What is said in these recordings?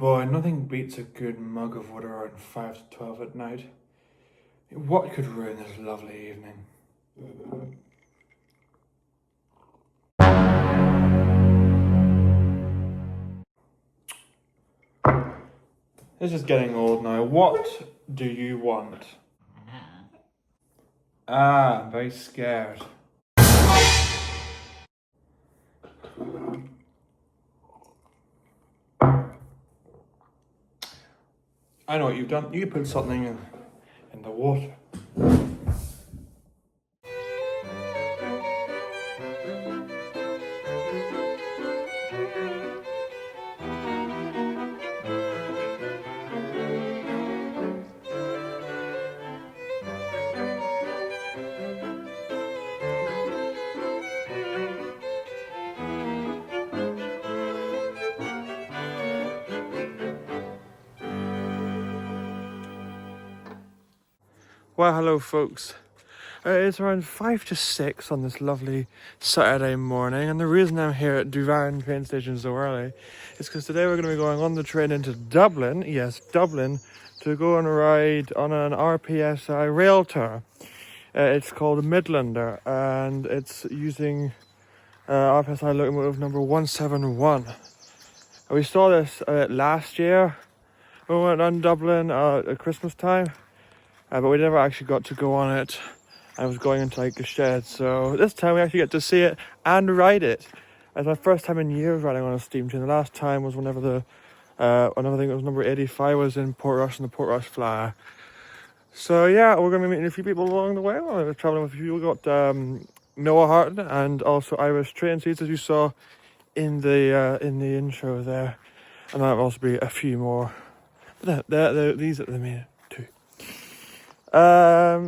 Boy, nothing beats a good mug of water around 5 to 12 at night. What could ruin this lovely evening? This is getting old now. What do you want? Ah, I'm very scared. I know what you've done. You put something in the water. Well, hello folks. It's around 5 to 6 on this lovely Saturday morning, and the reason I'm here at Duvan train station so early is because today we're going to be going on the train into Dublin, yes, Dublin, to go on a ride on an RPSI rail tour. It's called Midlander, and it's using RPSI locomotive number 171. We saw this last year when we went on Dublin at Christmas time. But we never actually got to go on it. I was going into like a shed, so this time we actually get to see it and ride it. It's my first time in years riding on a steam train. The last time was whenever I think it was number 85 was in Portrush in the Portrush Flyer. So yeah, we're going to be meeting a few people along the way. We're travelling with a few. We got Noah Harton and also Irish Train Seats, as you saw in the intro there, and there'll also be a few more. But these are the main two.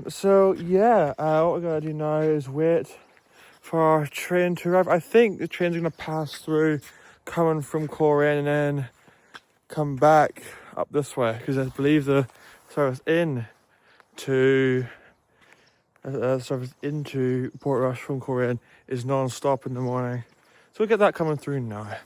So yeah, what we're gonna do now is wait for our train to arrive. I think the train's gonna pass through coming from Coleraine and then come back up this way, because I believe the service into Portrush from Coleraine is non-stop in the morning. So we'll get that coming through now.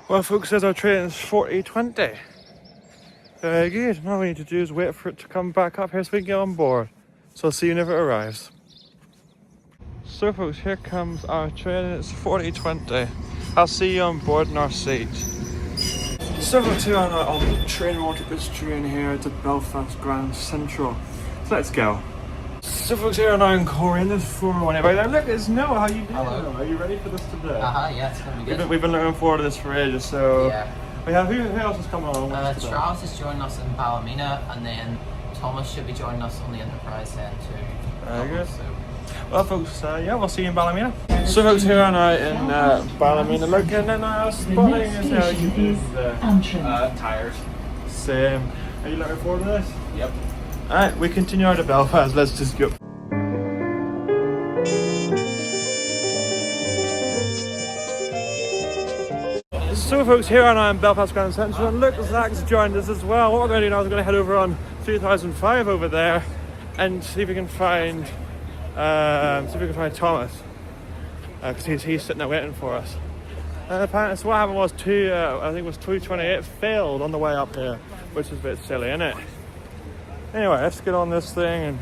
Well folks, as our train is 40:20. Very good. Now all we need to do is wait for it to come back up here so we can get on board. So I'll see you whenever it arrives. So folks, here comes our train and it's 40:20. I'll see you on board in our seat. So folks, here on the train, we want to put this train here to Belfast Grand Central. So let's go. So folks, here now in Coleraine, there's 401. By there, look, it's Noah. How you doing? Hello. Are you ready for this today? Yeah, it's gonna be good. We've been looking forward to this for ages, so... Yeah. We have, who else is coming along with us today? Charles is joining us in Ballymena, and then Thomas should be joining us on the Enterprise then too. Very good. Well folks, yeah, we'll see you in Ballymena. So folks, here are now in Ballymena, looking at our spotting is how you do the Tires. same. Are you looking forward to this? Yep. Alright, we continue out of Belfast, let's just go. So folks, here I am in Belfast Grand Central, and look, Zach's joined us as well. What we're going to do now is we're going to head over on 3005 over there and see if we can find Thomas, because he's sitting there waiting for us. And apparently, so what happened was I think it was 228 failed on the way up here, which is a bit silly, isn't it? Anyway, let's get on this thing and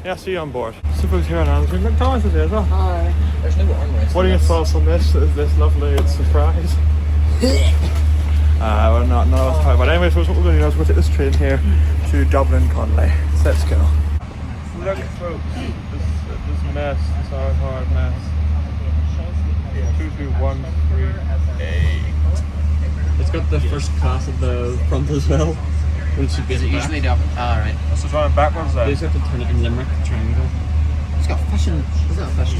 yeah, see you on board. So folks, here I am. Look, Thomas is here as well. Hi. There's no armrest. What are your thoughts on this? Is this lovely surprise? We're not quite, but anyway, so what we're going to do is we'll take this train here to Dublin Conley. So let's go. Look folks, this mess, this hard mess. 2213A. It's got the first class at the front as well. Is it usually the right. This is running backwards They there. just have to turn it in Limerick triangle. It's got fishing. Is that a fishing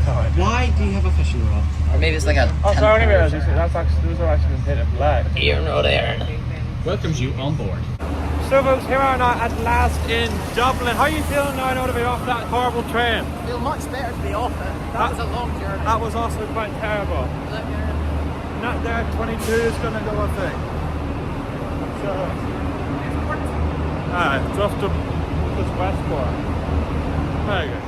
rod? Why do you have a fishing rod? Or maybe it's like a. Oh, sorry, I didn't realise those are actually been painted black. Here, no there. Welcomes you on board. So folks, here we are now at last in Dublin. How are you feeling now in order to be off that horrible train? I feel much better to be off it. That was a long journey. That was also quite terrible. Not there at 22 is going to go, I think. So, it's off to this Westport. Very good.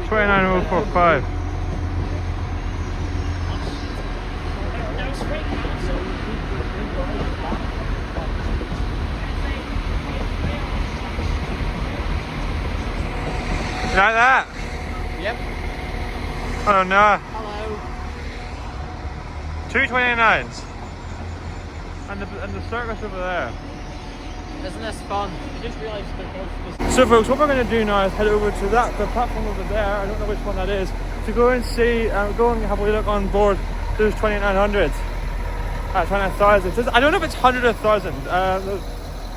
$29.45. You like that? Yep. Oh no. Hello. Two 29s. And the circus over there. Isn't this fun? I just realised they're both. So folks, what we're going to do now is head over to the platform over there, I don't know which one that is, to go and see, go and have a look on board those 2900s. 29,000. I don't know if it's 100 or 1,000.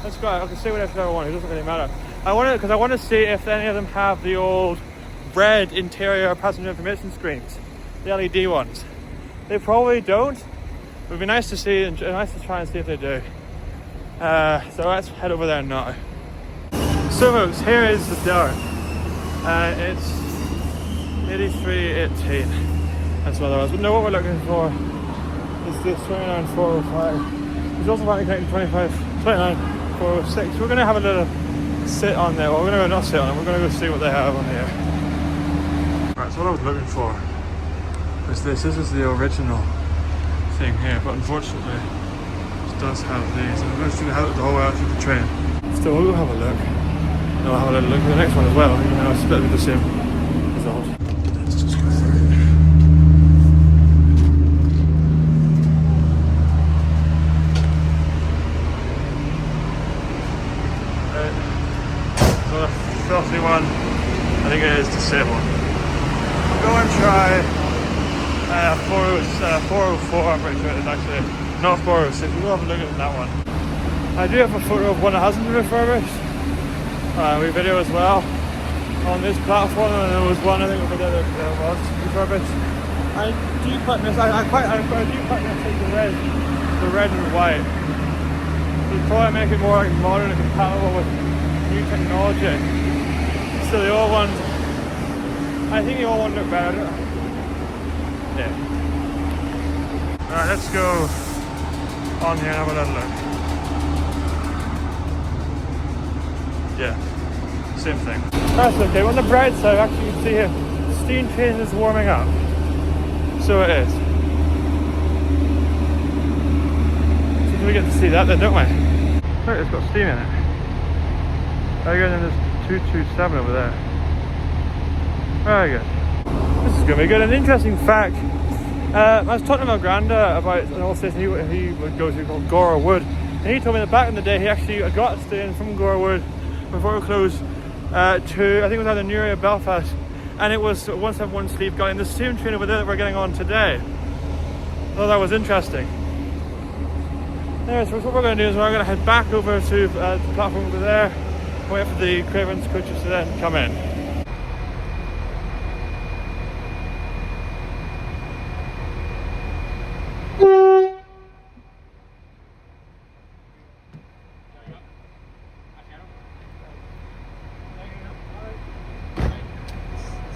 Let's go, I can say whatever I want, it doesn't really matter. I want to see if any of them have the old red interior passenger information screens, the LED ones. They probably don't. It would be nice to see, and nice to try and see if they do. So let's head over there now. So folks, here is the dart. It's 8318. That's what it was. But no, what we're looking for is this 29405. There's also one connecting 29406. We're going to have a little sit on there. Well, we're going to go not sit on it. We're going to go see what they have on here. Right, so what I was looking for was this. This is the original thing here, but unfortunately it does have these. I'm going to have it the whole way out through the train. Still, we'll have a look. And I'll have a little look at the next one as well, even though it's split with the same result. Let's just go through it. So the filthy one, I think it is disabled. I'll go and try 404, I'm pretty sure it is actually, not 406, we'll have a look at that one. I do have a photo of one that hasn't been refurbished. We video as well on this platform, and there was one I think over there that was refurbished. I do quite miss the red and white. We'd probably make it more like modern and compatible with new technology. So the old ones, I think the old one looked better. Yeah. Alright, let's go on here and have a little look. Yeah, same thing. That's okay. On the bright side, actually you can see here, the steam train is warming up. So it is. So we get to see that then, don't we? Look, it's got steam in it. Again, then there's 227 over there. Very good. This is going to be good. An interesting fact, I was talking to my granda about an old station he would go to called Gora Wood. And he told me that back in the day he actually got to stay in from Gora Wood before it closed to, I think it was either Newry or Belfast. And it was 171 Sleeve got in the same train over there that we're getting on today. I thought that was interesting. Anyway, so what we're going to do is we're going to head back over to the platform over there. Wait for the Cravens coaches to then come in.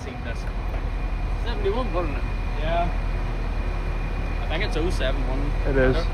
Seen this. 71, wasn't it? Yeah. I think it's 071. It is.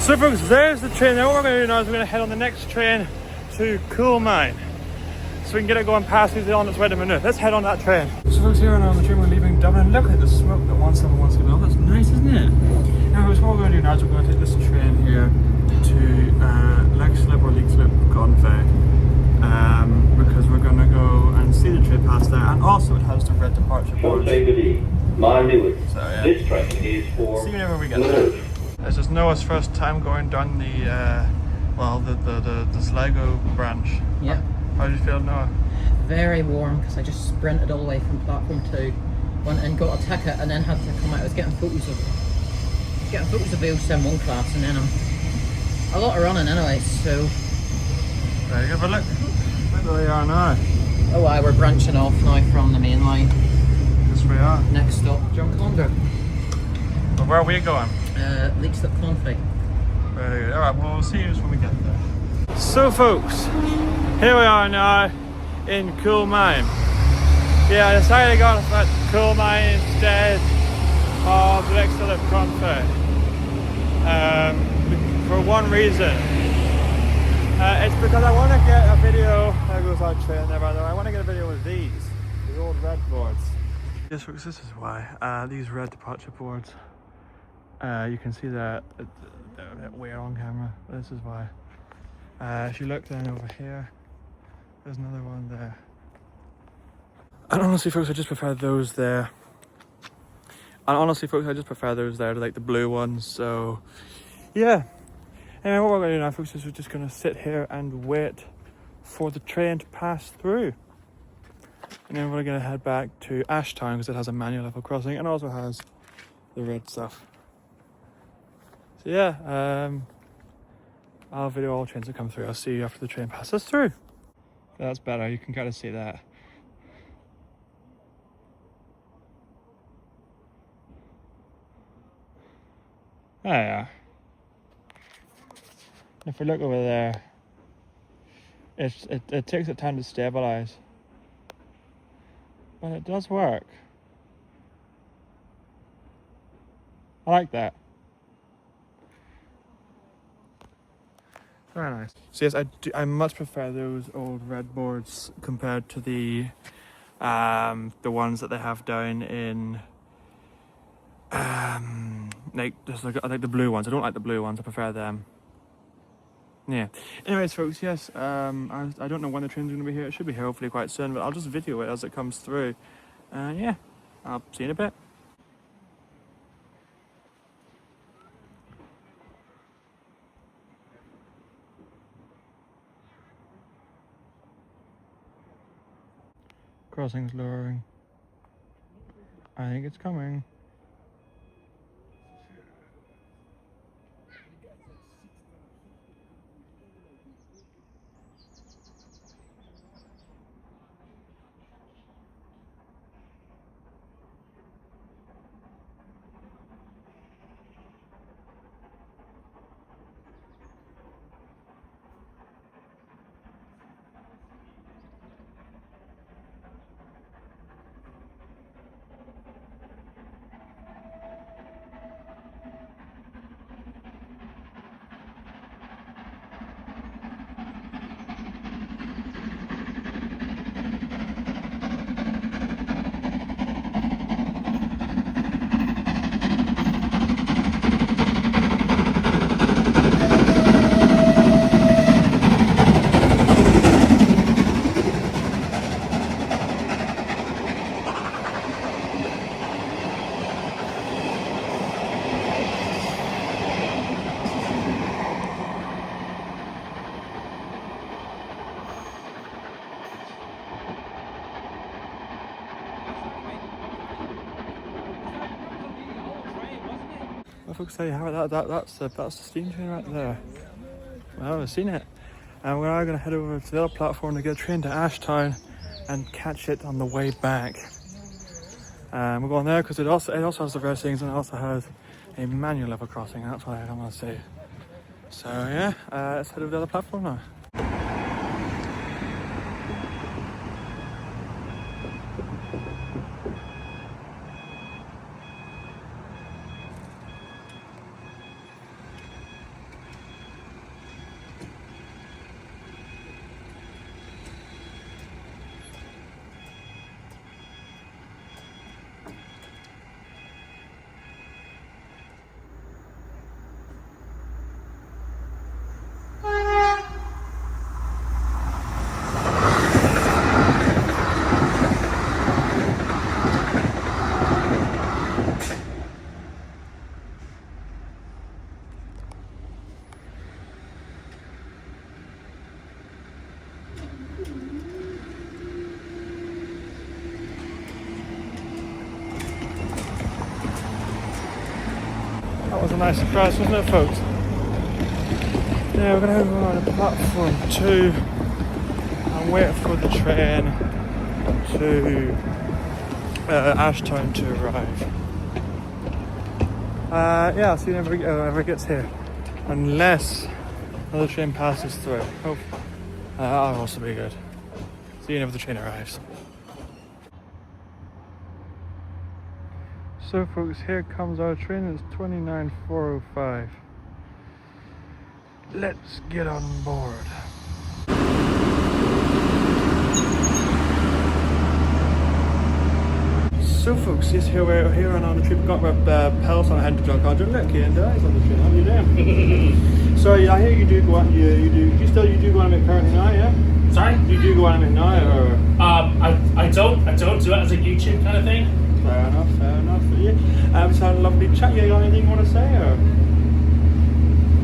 So folks, there's the train. Now what we're going to do now is we're going to head on the next train to Coolmine, so we can get it going past Easily on its way to Maynooth. Let's head on that train. So folks, here now on the train, we're leaving Dublin. Look at the smoke that 171 up. That's nice, isn't it? Now folks, what we're going to do now is we're going to take this train here to Leixlip or Leixlip Convey, because we're going to go and see the train pass there, and also it has the red departure boards. So, yeah. This train is for see you whenever we get there. This is Noah's first time going down the the Sligo branch. Yeah. How do you feel, Noah? Very warm because I just sprinted all the way from platform 2, went and got a ticket, and then had to come out. I was getting photos of the 071 class, and then a lot of running anyway. So Very good, but look where they are now. oh, we're branching off now from the main line. Yes, we are. Next stop, Drumcondra. But where are we going? Leixlip Convey. Very good. Alright, well, we'll see you when we get there. So folks, here we are now in Coolmine. Yeah, I decided to go at Coolmine instead of Leixlip Convey. For one reason. It's because I want to get a video, there goes our train there by the way, I want to get a video of these. The old red boards. Yes, folks, this is why. These red departure boards, you can see that they're a bit weird on camera. This is why. If you look down over here, there's another one there. And honestly, folks, I just prefer those there. To like the blue ones. So, yeah. Anyway, what we're going to do now, folks, is we're just going to sit here and wait for the train to pass through. And then we're going to head back to Ashtown because it has a manual level crossing and also has the red stuff. So yeah, I'll video all trains that come through. I'll see you after the train passes through. That's better, you can kind of see that. There you are. If we look over there, it takes a time to stabilize. But it does work. I like that. Very nice. So yes, I much prefer those old red boards compared to the ones that they have down in like the blue ones. I don't like the blue ones. I prefer them. Yeah. Anyways, folks, yes. I don't know when the train's going to be here. It should be here hopefully quite soon, but I'll just video it as it comes through. Yeah. I'll see you in a bit. Crossing's lowering. I think it's coming. Well, folks, there you have it. That's the steam train right there. Well, I've seen it. And we're now going to head over to the other platform to get a train to Ashtown and catch it on the way back. We're going there because it also has the red things and it also has a manual level crossing. That's what I want to say. So yeah, let's head over to the other platform now. That was a nice surprise, wasn't it, folks? Yeah, we're going to go on to platform 2 and wait for the train to Ashtown to arrive. Yeah, I'll see you whenever it gets here. Unless another train passes through. Hope that'll also be good. See you whenever the train arrives. So folks, here comes our train. It's 29405. Let's get on board. So folks, yes, we're here on the trip. We've got our pals on heading to John Condren. Look, Ian Dies on the train. How are you doing? Sorry, I hear you do go on. You do go on a bit currently now, yeah? Sorry? You do go on a bit now, or? I don't do it as a YouTube kind of thing. Fair enough. But yeah, just had a lovely chat. You got anything you want to say, or?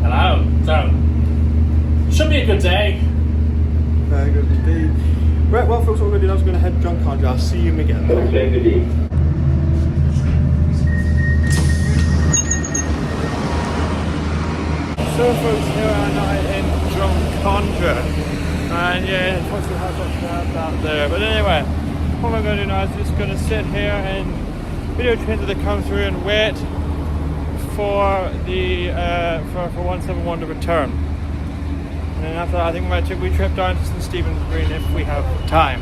Hello. So, should be a good day. Very good indeed. Right, well folks, what we're going to do now is we're going to head to John Condren. I'll see you when we get there. So folks, here I am now in John Condren. And yeah, unfortunately has got crowds out there. But anyway, what we're going to do now is just going to sit here and video trains that come through and wait for the for 171 to return. And then after that, I think we might take a wee trip down to St Stephen's Green if we have time.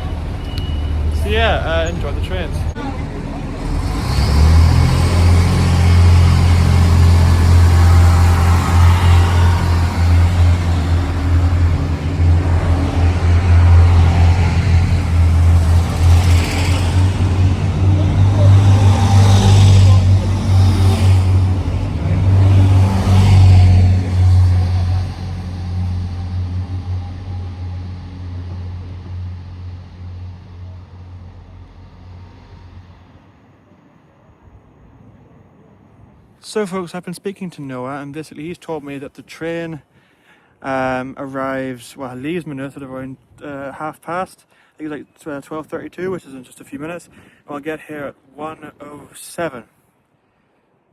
So yeah, enjoy the trains. So folks, I've been speaking to Noah, and basically he's told me that the train arrives, well, leaves Maynooth at around past. I think it's like 12:32, which is in just a few minutes. I'll get here at 1:07.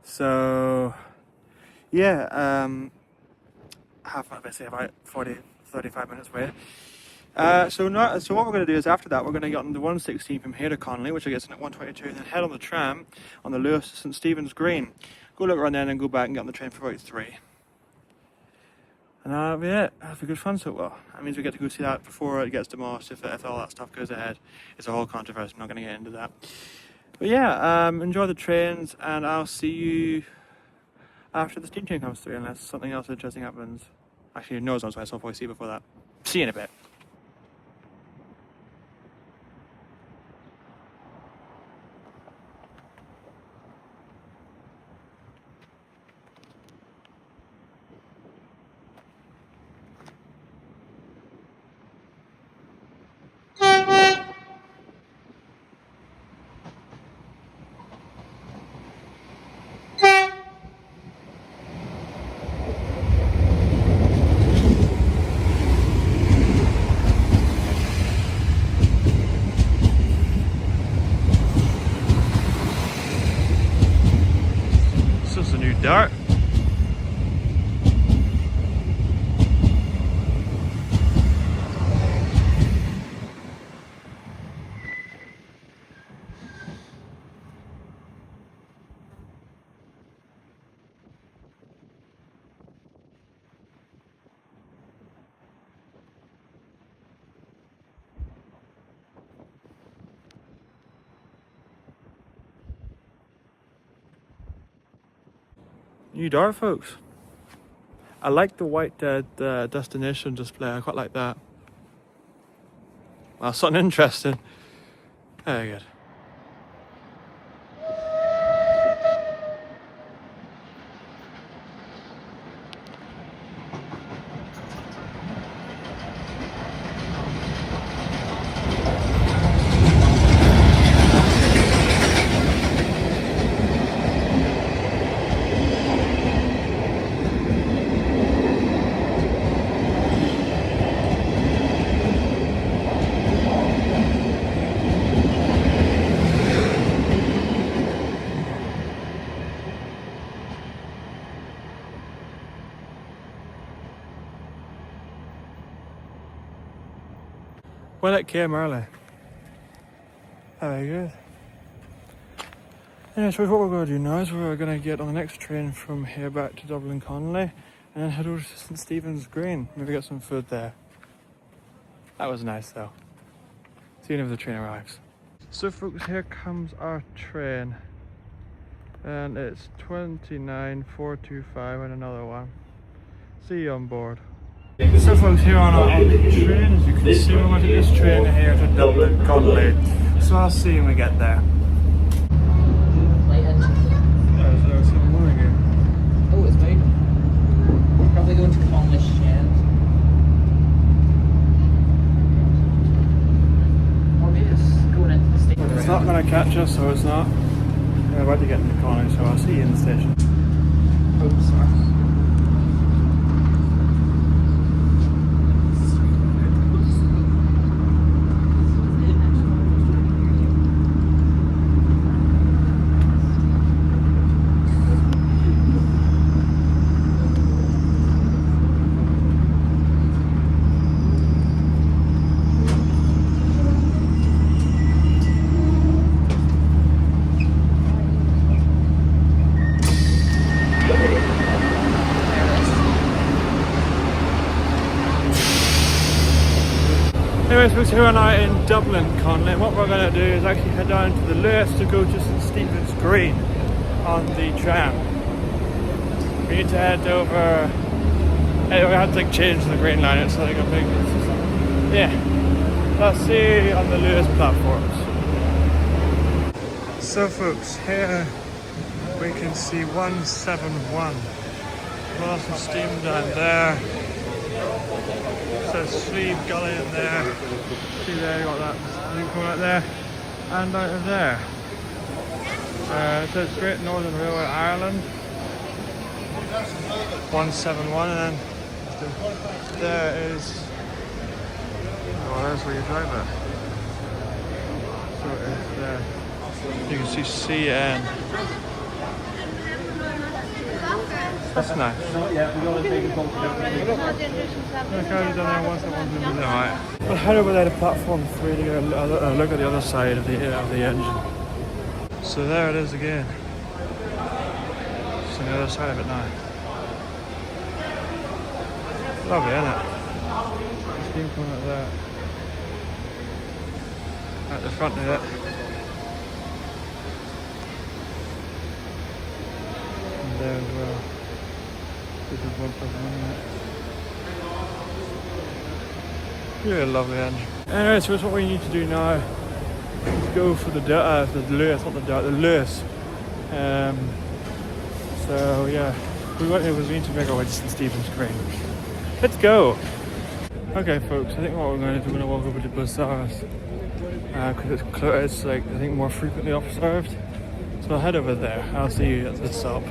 So yeah, basically about 35 minutes away. So what we're going to do is after that we're going to get on the 116 from here to Connolly, which I guess in at 1:22, and then head on the tram on the Lewis to St Stephen's Green. Go look around then and go back and get on the train for about 3. And that'll be it. That'll be good fun so well. That means we get to go see that before it gets demolished if all that stuff goes ahead. It's a whole controversy, I'm not going to get into that. But yeah, enjoy the trains, and I'll see you after the steam train comes through, unless something else interesting happens. Actually, no one's on, so I'll probably see you before that. See you in a bit. This is a new Dart. New Dart, folks. I like the white destination display. I quite like that. Well, something interesting. Very good. Well, it came early. Very good. Yeah, so what we're going to do now is we're going to get on the next train from here back to Dublin Connolly and then head over to St Stephen's Green. Maybe get some food there. That was nice though. See you when the train arrives. So folks, here comes our train. And it's 29425 and another one. See you on board. So folks, here on the train, as you can see, we're going to this train here to Dublin Connolly. So I'll see you when we get there. not going to catch us, so it's not. We're about to get into Connie, so I'll see you in the station. Oops, sorry. Anyways, we're here and I in Dublin, Conley, and what we're going to do is actually head down to the Lewis to go to St Stephen's Green on the tram. We need to head over. Anyway, we had to like change the Green Line. It's like a big. Yeah. I'll see you on the Lewis platforms. So, folks, here we can see 171. Lots of steam down there. So Slieve Gully in there. See there, you got that steam coming out there. And out of there. It says Great Northern Railway Ireland. 171, and then there is. Oh, there's where you drive it. So it's there. You can see CN. That's nice. We'll head over there to platform 3 to get a look at the other side of the engine. So there it is again. It's on the other side of it now. Lovely, isn't it? Steam coming out there. At the front of it. And there as well. This is 1.1. Really lovely engine. Anyway, so what we need to do now is go for the Lewis, not the Dart, the Lewis. So yeah, we need to make our way to St Stephen's Green. Let's go! Okay folks, I think what we're going to do, we're going to walk over to Bazaars. Because it's like, I think more frequently observed. So I'll head over there. I'll see you at the stop.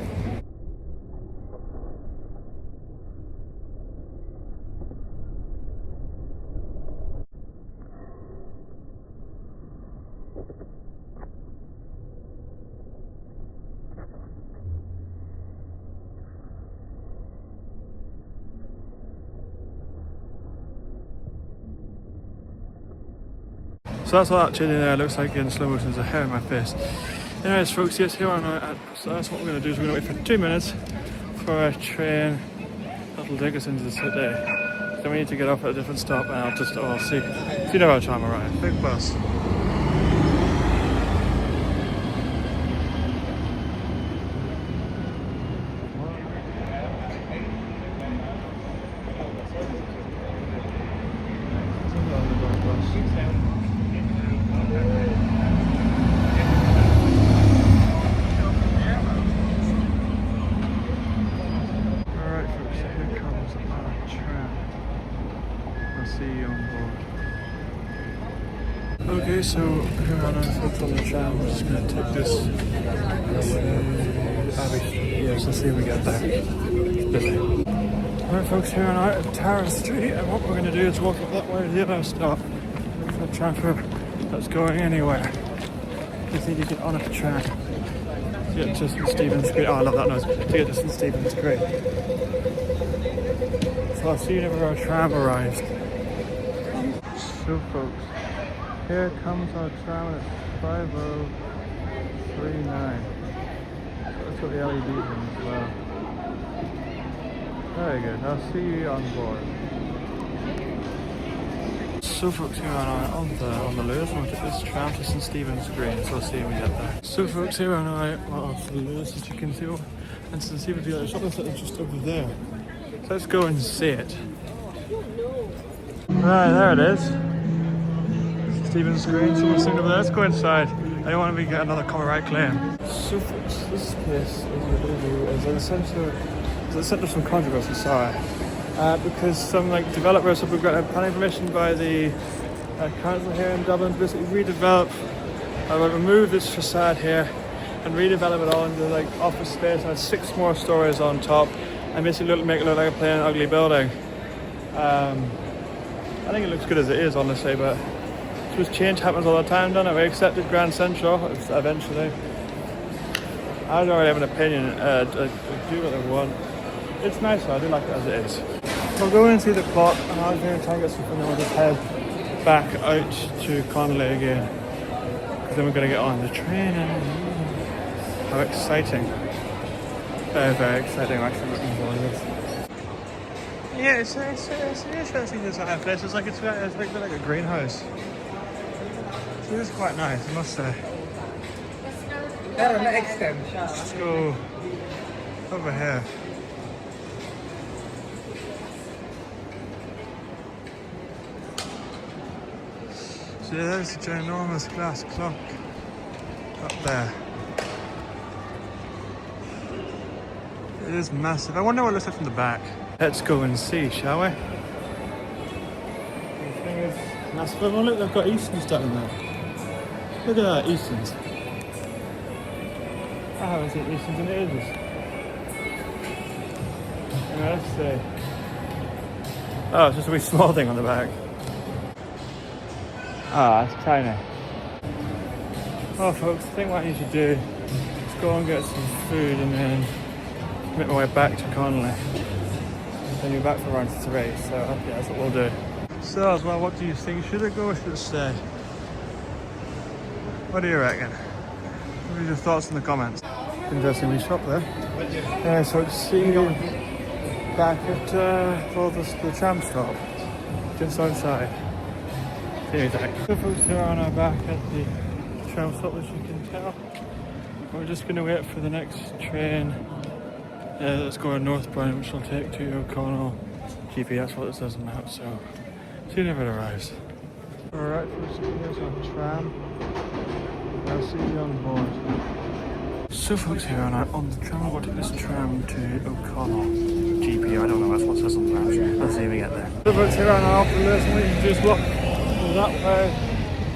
So that's what that chili there looks like in slow motion. There's a hair in my face. Anyways folks, yes, here we are now. So that's what we're going to do, is we're going to wait for 2 minutes for a train that'll take us into the city. Then we need to get off at a different stop, and I'll see if you know how time arrives. Big bus. Okay, so here on our foot on the tram, we're just going to take this Abbey Street. Yes, let's see if we get there. Busy. Alright folks, here on our at Tara Street, and what we're going to do is walk up that way to the other stop for the tram that's going anywhere. Just need to get on a tram to get to St Stephen's Green. Oh, I love that noise. To get to St Stephen's Green. So I'll see you whenever our tram arrives. So folks, here comes our tram at 5039. That's got the LEDs in as well. Very good, I'll see you on board. So folks, here on the Lewis, we'll take this tram to St Stephen's Green, so I'll see you when we get there. So folks, here on the Lewis, as you can see, and St Stephen's Green, it's just over there. So let's go and see it. Right, there it is. Stephen's Green, someone's sitting over there. Let's go inside. I don't want to get another copyright claim. So folks, this place is at the centre of some controversy, sorry. Because some developers have got planning permission by the council here in Dublin to basically redevelop I will remove this facade here and redevelop it all into like office space. I have 6 more stories on top and basically make it look like a plain ugly building. I think it looks good as it is, honestly, but this change happens all the time, don't it? We accepted Grand Central eventually. I don't really have an opinion. I do what I want. It's nice, I do like it as it is. We'll go and see the plot, and I'm going to try and get something, and we'll just head back out to Connolly again. Because then we're going to get on the train, and how exciting. Very, very exciting. I'm actually looking forward to this. Yeah, it's an interesting design of place. It's like a greenhouse. So it is quite nice, I must say. Let's go over here. So there's a ginormous glass clock up there. It is massive. I wonder what it looks like from the back. Let's go and see, shall we? The thing is massive. Oh, look, they've got Easton's down there. Look at that, Easton's. I haven't seen Easton's in ages. Anyway, let's see. Oh, it's just a wee small thing on the back. Ah, it's tiny. Well, folks, I think what I need to do is go and get some food and then make my way back to Connolly. Then you're back for round 3, so yeah, that's what we'll do. So as well, what do you think? Should it go or should it stay? What do you reckon? What are your thoughts in the comments? Interesting wee shop there. So it's see you back at the tram stop, just outside. See you back. So folks, here are now back at the tram stop, as you can tell. We're just going to wait for the next train. That's going northbound, which will take to O'Connell GP. That's what it says on the map, so see you if it arrives. Alright, here's our tram. I'll see you on board. So folks, here are now on the tram. We'll take this tram to O'Connell GP. I don't know, that's what it says on the map. Let's see if we get there. So folks, here are now after this, and we can just walk that way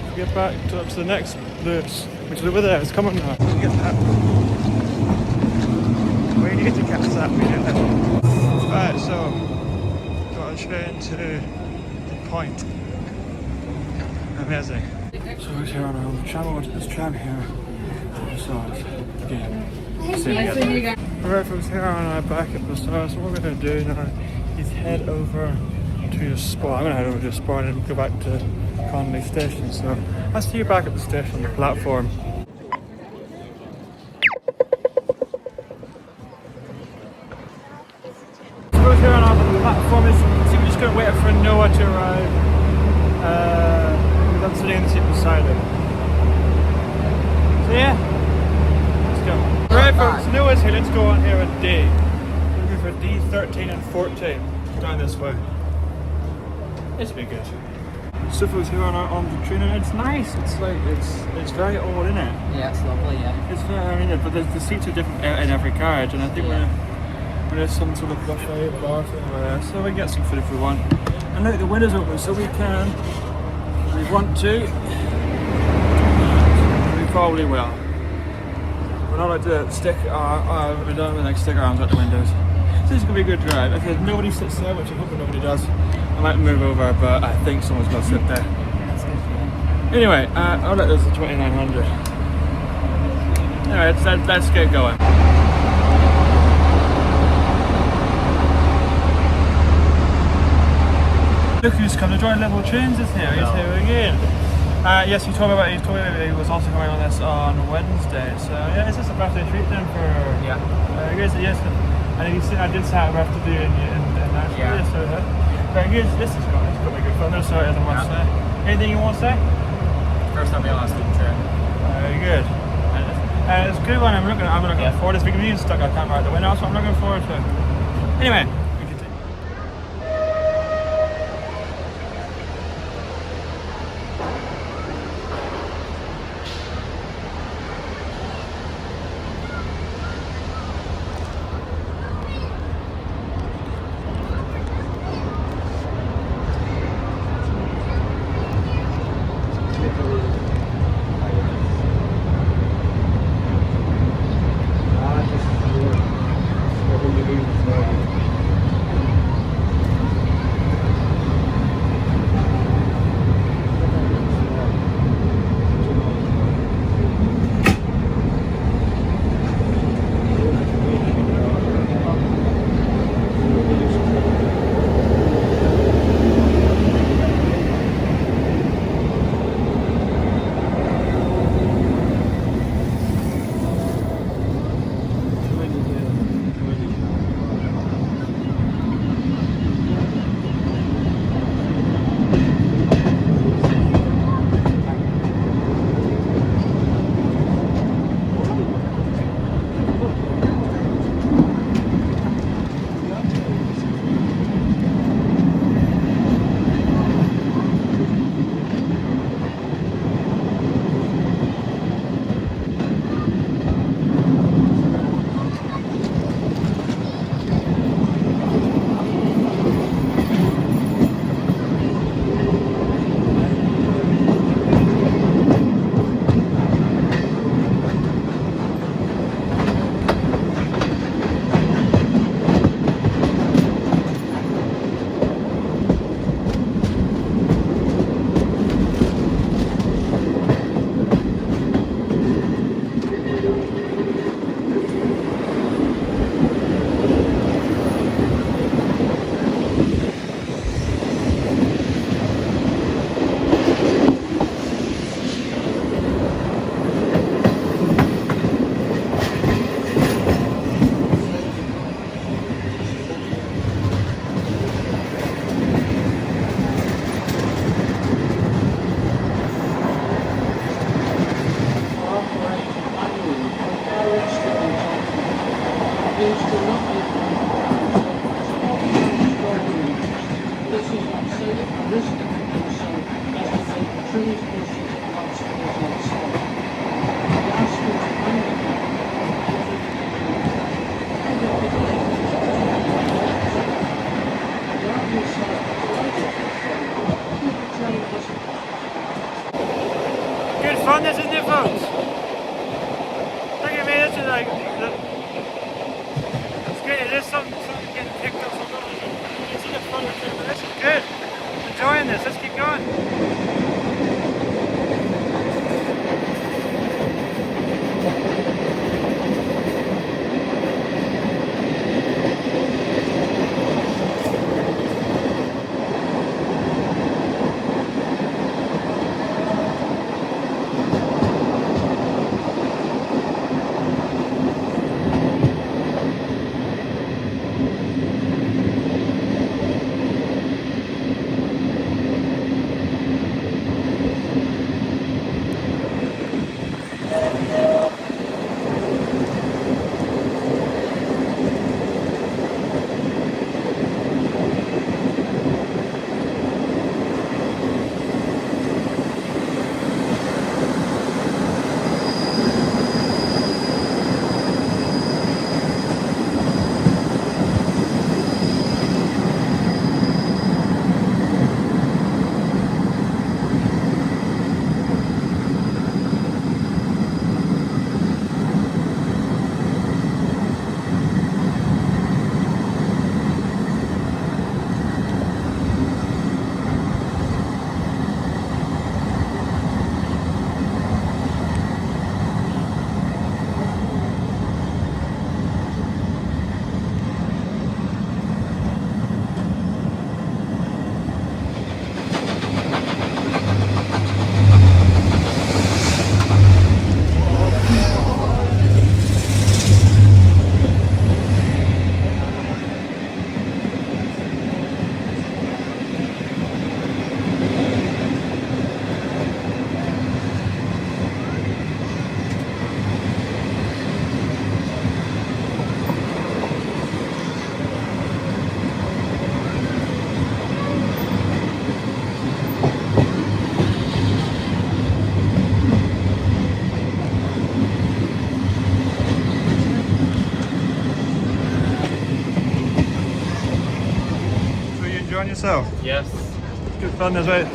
to get back to the next Lewis, which is over there. It's coming now. Get that. We need to catch that immediately. Right, so got a train to the point. Amazing. So we're here on the tram. I went to this tram here. So again. See you again. Alright folks, here I'm back at the start. So what we're going to do now is head over to the spot. I'm going to head over to the spot and go back to Connolly station. So I'll see you back at the station on the platform. Here on the platform is, so we're just going to wait for Noah to arrive. I'm sitting in the seat beside him. So yeah, let's go. Right folks, Noah's here. Let's go on here at D. Looking for D13 and 14. Down this way. This will be good. So folks, here on the train, and it's nice. It's like it's very old, isn't it? Yeah, it's lovely. Yeah. It's very, but the seats are different in every carriage, and I think there's some sort of buffet bar thing over there, so we can get some food if we want. And look, the window's open, so we can, if we want to, we probably will. We're not like to stick we don't like stick our arms out the windows. So this is going to be a good drive. If nobody sits there, which I hope nobody does, I might move over, but I think someone's going to sit there. That's good for you. Anyway, oh look, there's a 2900. Anyway, let's get going. Look who's come, the Joint Level Trains is here. He's here again. Yes, he told me he was also coming on this on Wednesday. So yeah, is this a birthday treat then for? Yeah. Yes, and I did say I have to do in that. Yeah. So very good. This is going to be good fun. So as I want to say, anything you want to say? First time being on a student train. Very good. And it's a good one. I'm looking forward to this. We can be stuck on camera out the window, so I'm looking forward to it. Anyway. Good fun, this, isn't it, folks? Look at me, this is like... It's good, it is something getting picked up. You see the fun of it, but this is good. Enjoying this, let's keep going. So you enjoying yourself? Yes. Good fun, as well.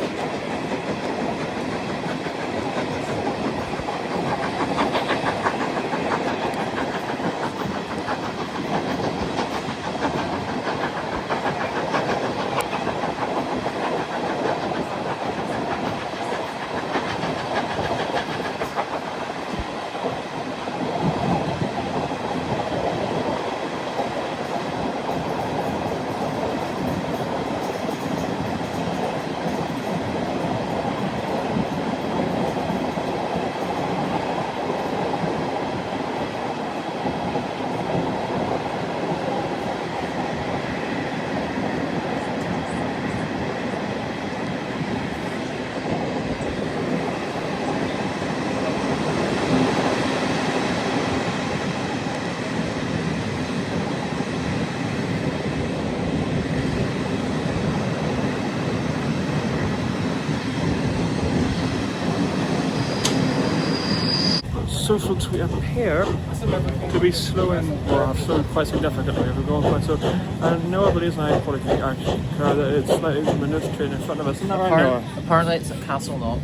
So folks, we appear to be slowing, or have slowed quite significantly. We're going quite slow. And Noah believes in a Polytechnic action car that it's slightly minutes train in front of us. Isn't that right, Noah? Apparently it's at Castle Knock.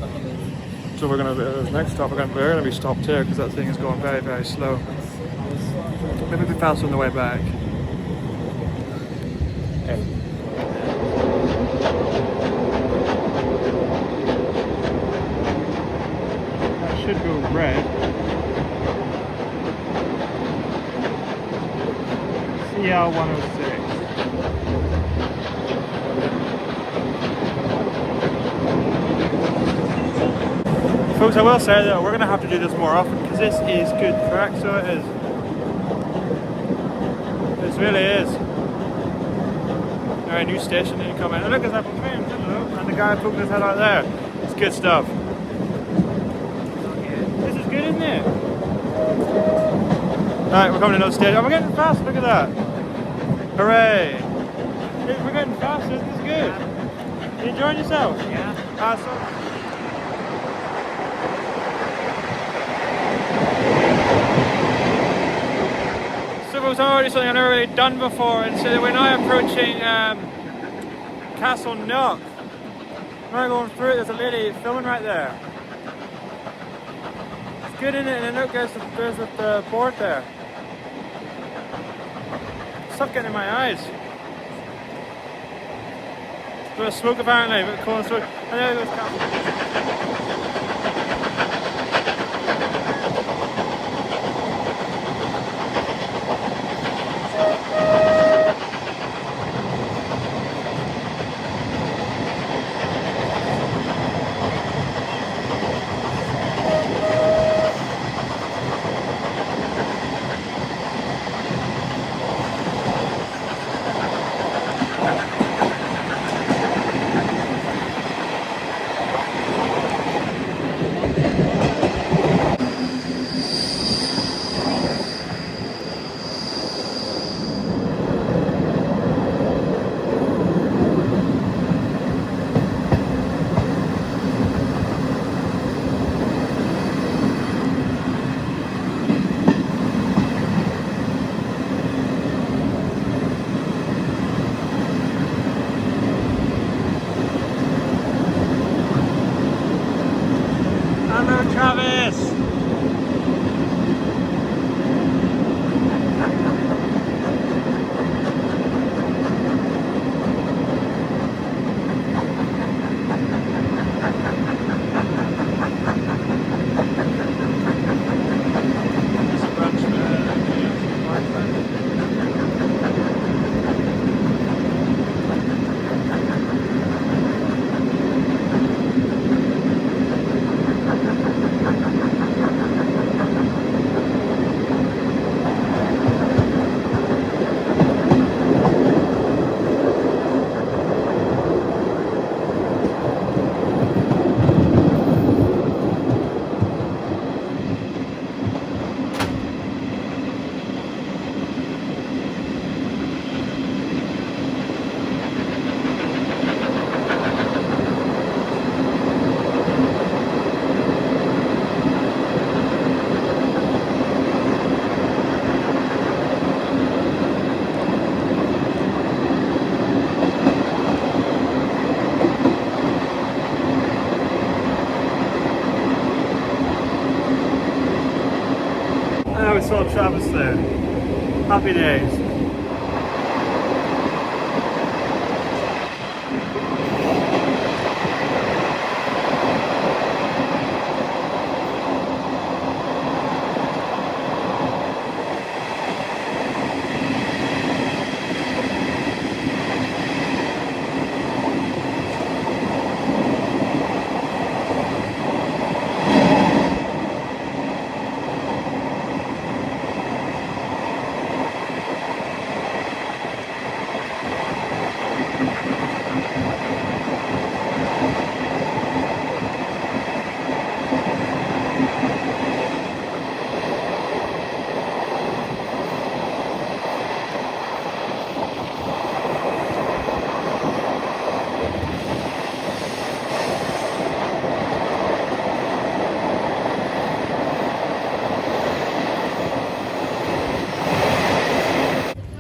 So we're going to, next stop, we're going to be stopped here because that thing is going very, very slow. Maybe we pass on the way back. That should go red. CL 106. Folks, I will say that we're going to have to do this more often because this is good crack, so it is. This really is. Alright, new station need to come in. Oh, look, there's Apple Twins, hello. And the guy poking his head out there. It's good stuff. This is good, isn't it? Alright, we're coming to another station. Oh, we're getting fast, look at that. Hooray! We're getting faster, this is good. You enjoying yourself? Yeah. So it's already something I've never really done before, and so that we're now approaching Castle Knock. We're going through it, there's a lady filming right there. get in it and then look, there's the board there. Stop getting in my eyes. A bit of smoke apparently, a bit of cold smoke. And there goes Cam. Hello, Travis! We saw Travis there. Happy days.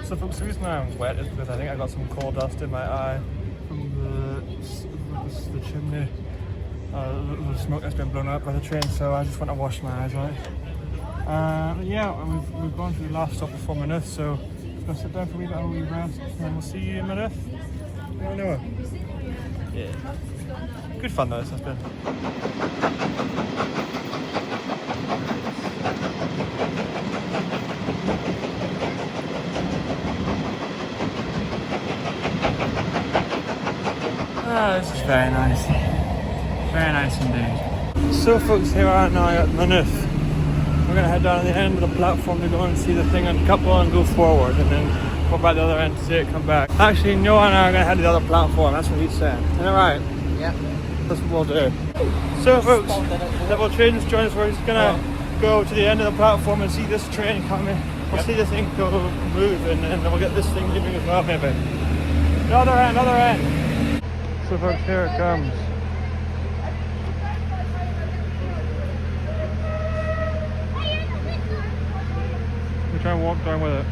So folks, the reason I'm wet is because I think I got some coal dust in my eye from the chimney, the smoke that's been blown out by the train, so I just want to wash my eyes out. Yeah, we've gone through the last stop before Maynooth, so I'm going to sit down for a wee bit of a wee rest, and then we'll see you in Maynooth. I know. Yeah. Good fun though, this has been. Ah, this is very nice. Very nice indeed. So folks, here we are now at Maynooth. We're going to head down to the end of the platform to go and see the thing uncouple and go forward, and then go back the other end to see it come back. Actually, Noah and I are going to head to the other platform, that's what he said. Isn't that right? Yeah. That's what we'll do. So folks, Level Trains join us. We're just going to go to the end of the platform and see this train coming. We'll see this thing go move, and then we'll get this thing moving as well maybe. The other end, other end. So folks, here it comes. We try and walk down with it.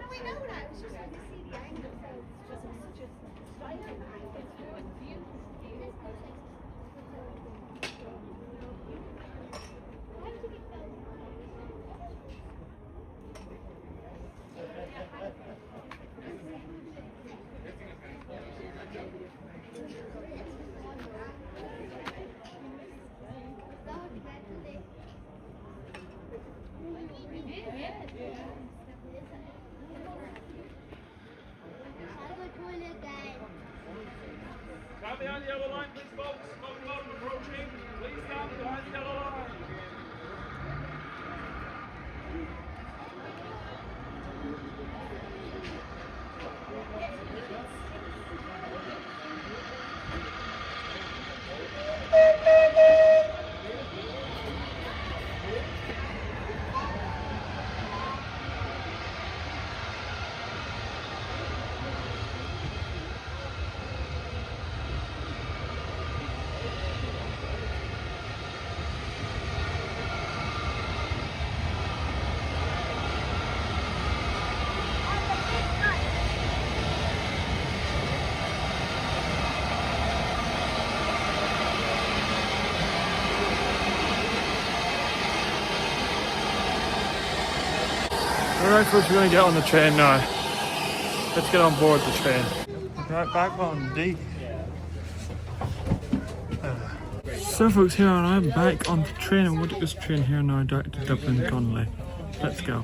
We know that. I was just trying to see the angle. So it's just such a striking view. How did it go? Stand behind the yellow line, please, folks. Smoking bottom approaching. Please stand behind the yellow line. Alright folks, we're going to get on the train now. Let's get on board the train. Right back on D. So folks, here I am back on the train, and we'll take this train here now direct to Dublin Connolly. Let's go.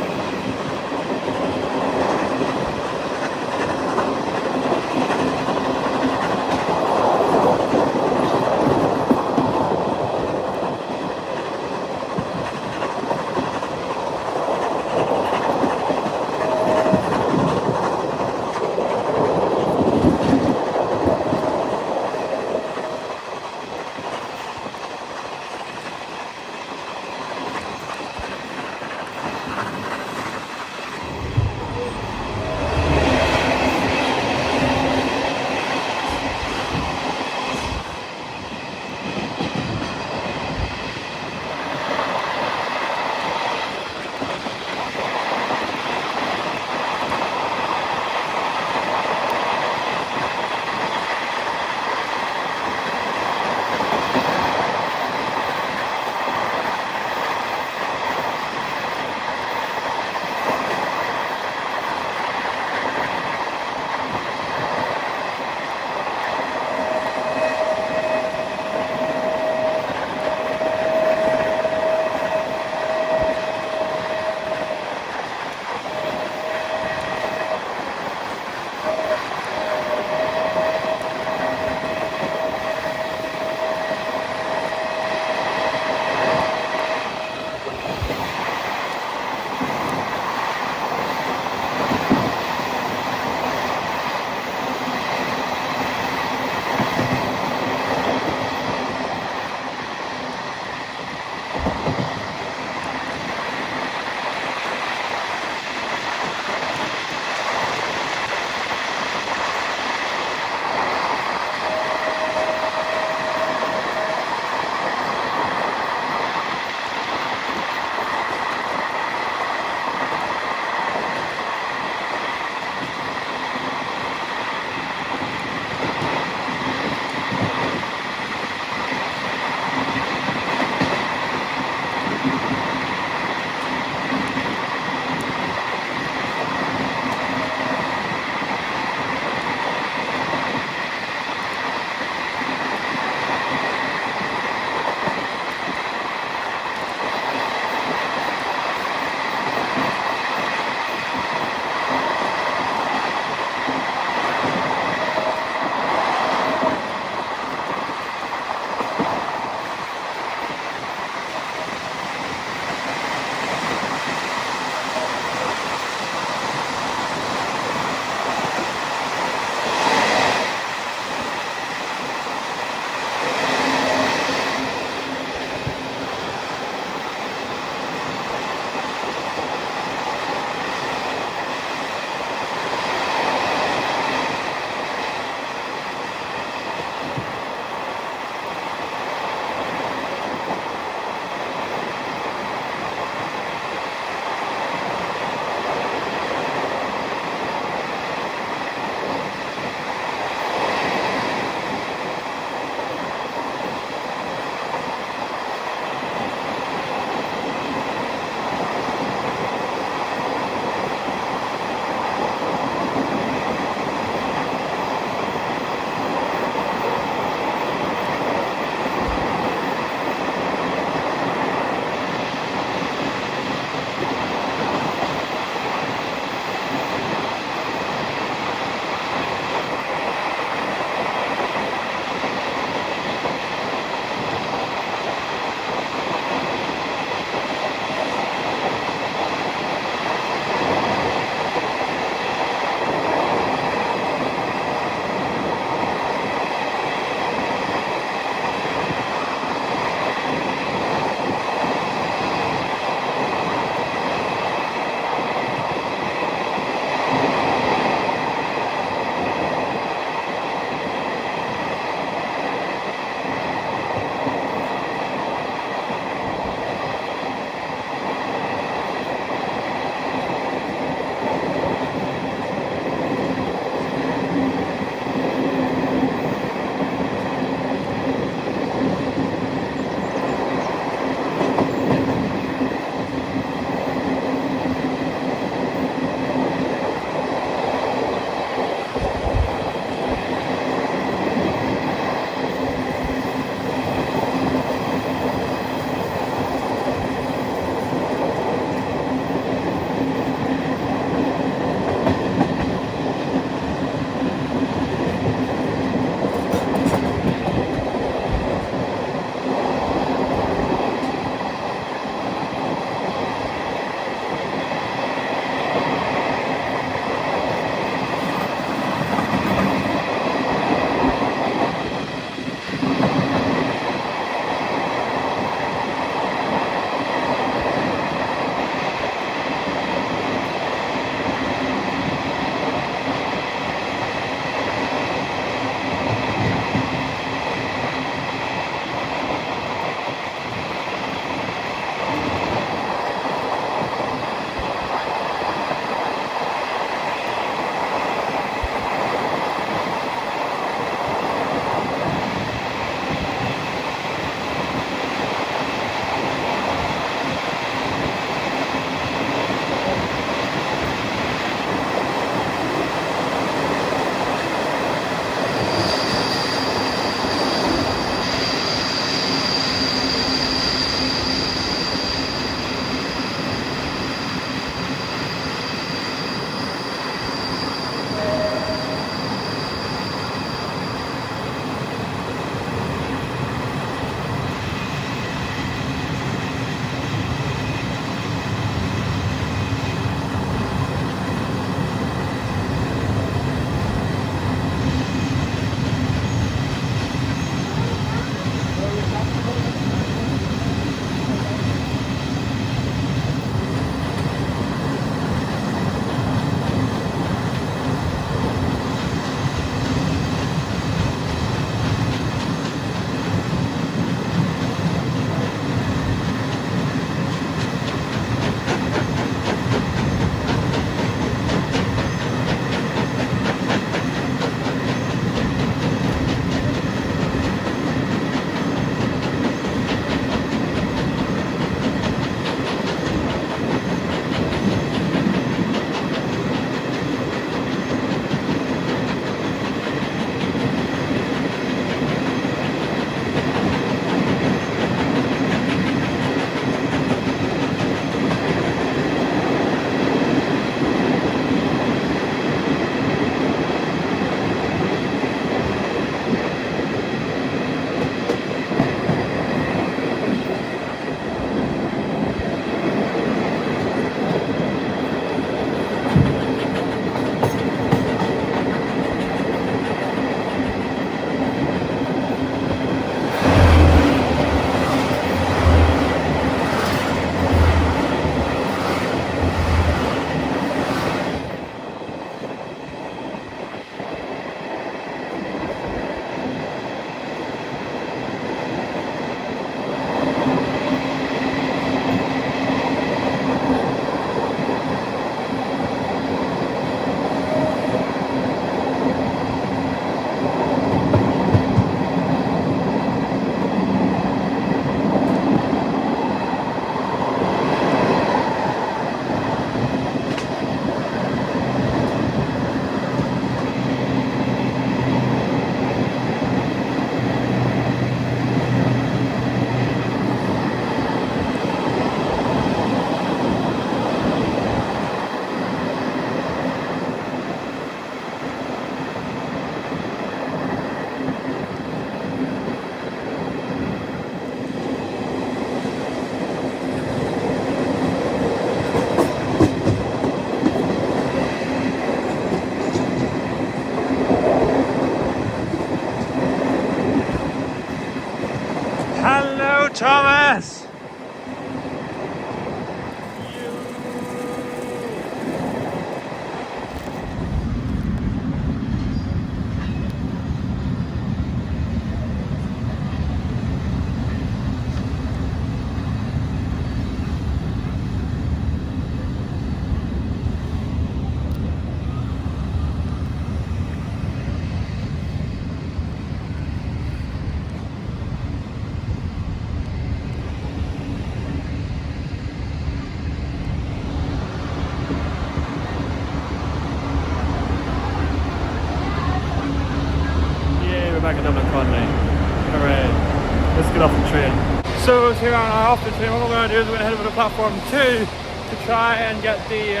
here on our off the train, what we're going to do is we're going to head over to platform 2 to try and get the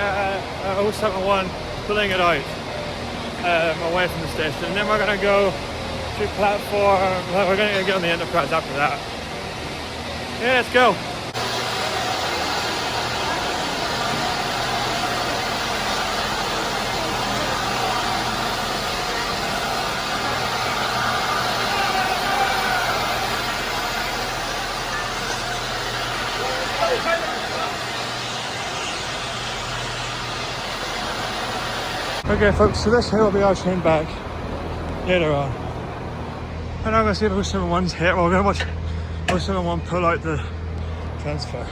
071 pulling it out away from the station. And then we're going to go to platform, well, we're going to get on the Enterprise after that. Yeah, let's go. Okay folks, so this here will be our train back later on. And I'm going to see if 071's hit. Well, we're going to watch 071 pull out the transfer.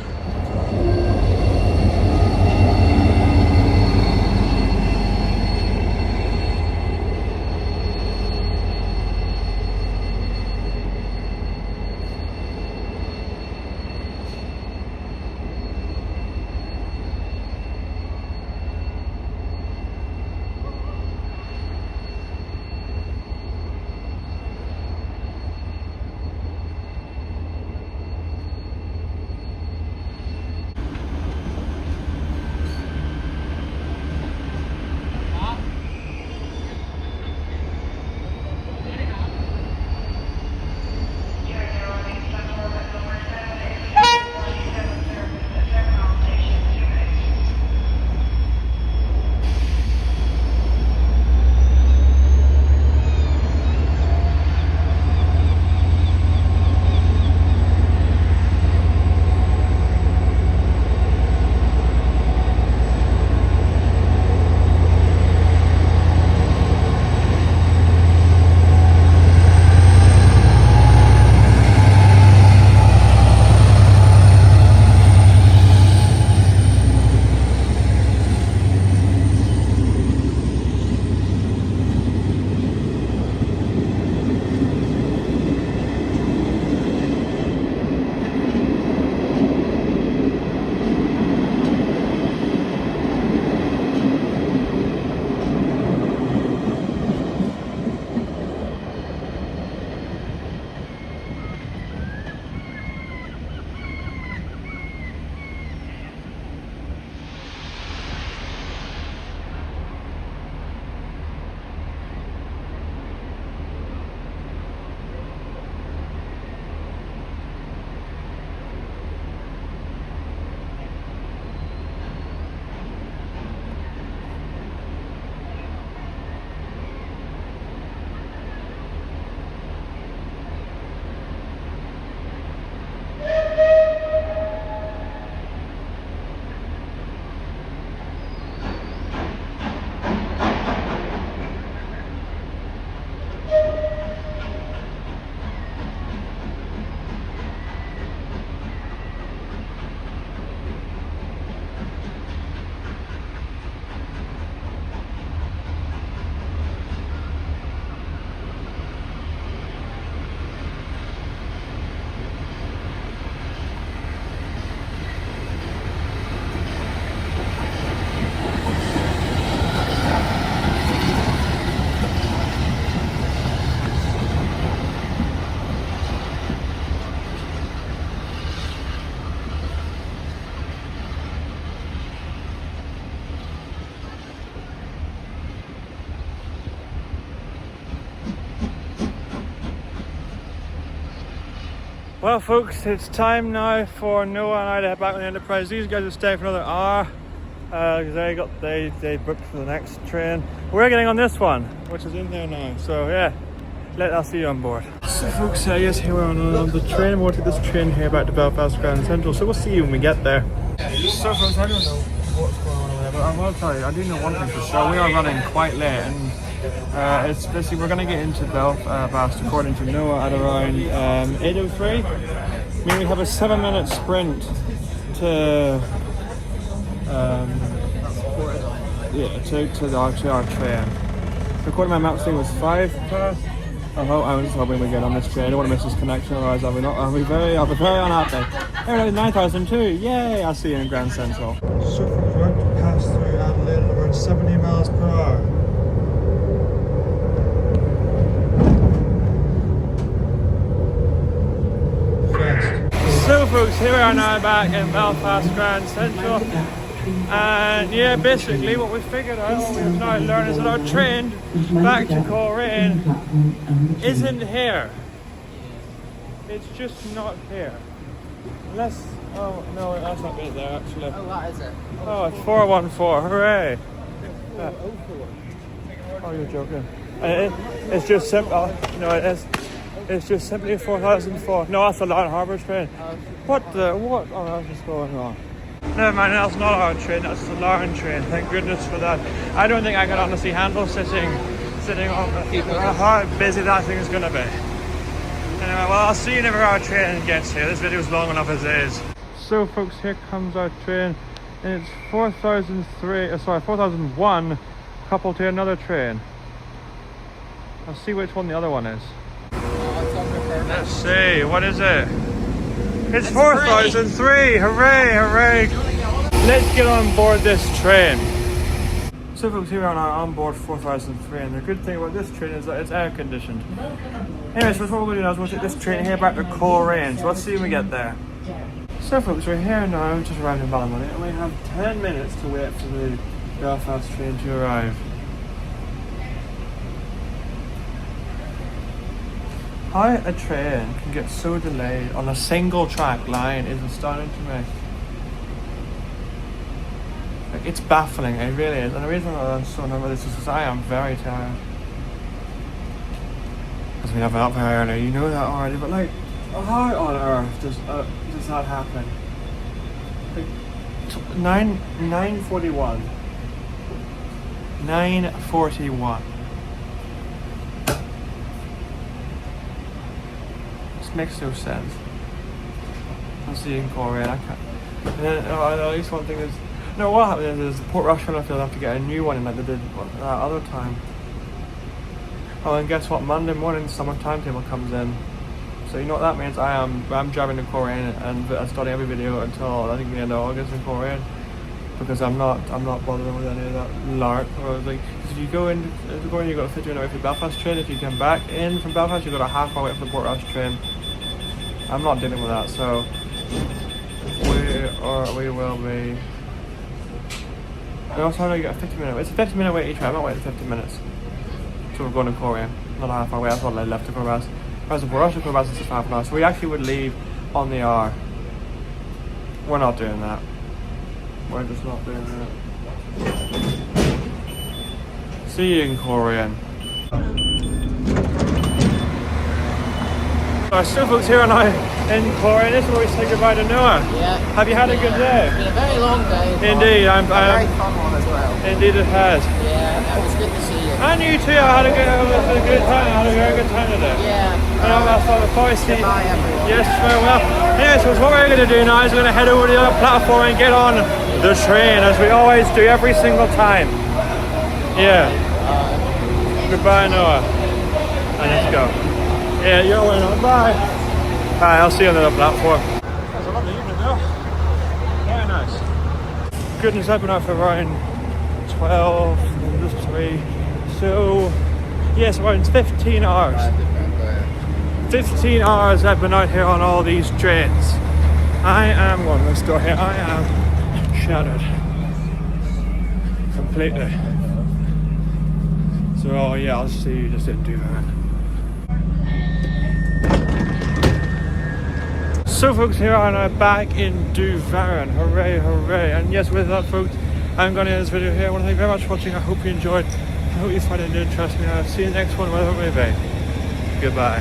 Well folks, it's time now for Noah and I to head back on the Enterprise. These guys are staying for another hour because they booked for the next train. We're getting on this one, which is in there now. So yeah, I'll see you on board. So folks, yes, here we're on the train. We'll take this train here back to Belfast Grand Central. So we'll see you when we get there. So folks, I don't know what's going on over there, but I will tell you, I do know one thing for sure. We are running quite late, and it's basically we're going to get into Belfast according to Noah at around 8:03. I mean, we have a 7-minute sprint to our train. So according to my map, it was 5 past. I was just hoping we get on this train. I don't want to miss this connection, otherwise I'll be very unhappy. There it is, 9002. Yay! I'll see you in Grand Central. So we're going to pass through Adelaide at around 70 miles per hour. So So folks, here we are now back in Belfast Grand Central, and yeah, basically what we figured out, what we've now learned is that our train back to Coleraine isn't here. It's just not here. Unless, oh no, that's not it there actually. Oh, what is it? Oh, it's 414, hooray! Oh, you're joking. It's just simple, no, it's just simply 4004. No, that's the Lion Harbour train. What on earth is going on? Never mind, that's not our train, that's the Lauren train. Thank goodness for that. I don't think I could honestly handle sitting on how busy that thing is going to be. Anyway, well, I'll see you whenever our train gets here. This video's long enough as it is. So folks, here comes our train. And it's 4001 coupled to another train. I'll see which one the other one is. Let's see, what is it? It's 4003! Hooray, hooray! Let's get on board this train. So folks, here we are on board 4003, and the good thing about this train is that it's air conditioned. Anyway, so what we're going to do now is we'll take this train here back to Coleraine, so let's see when we get there. So folks, we're here now, just arrived in Ballymoney, and we have 10 minutes to wait for the Belfast train to arrive. How a train can get so delayed on a single track line is astounding to me. Like, it's baffling, it really is. And the reason I'm so annoyed with this is because I am very tired. Because we have been up very early, you know that already, but like, how on earth does that happen? Like, 9:41. 9:41. Makes no sense. I'm seeing Coleraine, I can't. And then at least one thing is, no, what happens is the Port Rush will have to get a new one in like they did that other time. Oh, and guess what? Monday morning summer timetable comes in. So you know what that means? I'm driving to Coleraine and studying every video until I think the end of August in Coleraine, because I'm not bothering with any of that lark. Or like, if you go in, you got a 50 minute wait for the Belfast train. If you come back in from Belfast, you got a half hour wait for the Port Rush train. I'm not dealing with that, so we will be. We also only get a 50 minute. It's a 50 minute wait each way. I'm not waiting 50 minutes. So we're going to Coleraine, not a half hour wait. That's what I left to Corbass. Whereas the Port Rush to Corbass is just half an hour. So we actually would leave on the hour. We're not doing that. We're just not doing that. See you in Coleraine. Our still folks here and I in Coleraine. This is where we say goodbye to Noah. Yeah. Have you had a good day? It's been a very long day. Indeed, a very fun one as well. Indeed, it has. Yeah, it was good to see you. And you too. I had a good time. I had a very good time today. Yeah. And I thought before I see. Goodbye, everyone. Yes, very well. Anyway, so what we're going to do now is we're going to head over to the other platform and get on the train, as we always do every single time. Yeah. Goodbye, Noah. And let's go. Yeah, you're going on. Bye. Bye, I'll see you on the other platform. That's a lovely evening though. Very nice. Goodness, I've been out for around 12, just 3. So, yes, around 15 hours. 15 hours I've been out here on all these trains. I am one of the store here. I am shattered. Completely. So, oh yeah, I'll see you just in Duvan. So folks, here I am back in Duvaran. Hooray, hooray. And yes, with that folks, I'm going to end this video here. I want to thank you very much for watching. I hope you enjoyed. I hope you find it interesting. I'll see you in the next one, whatever it may be. Goodbye.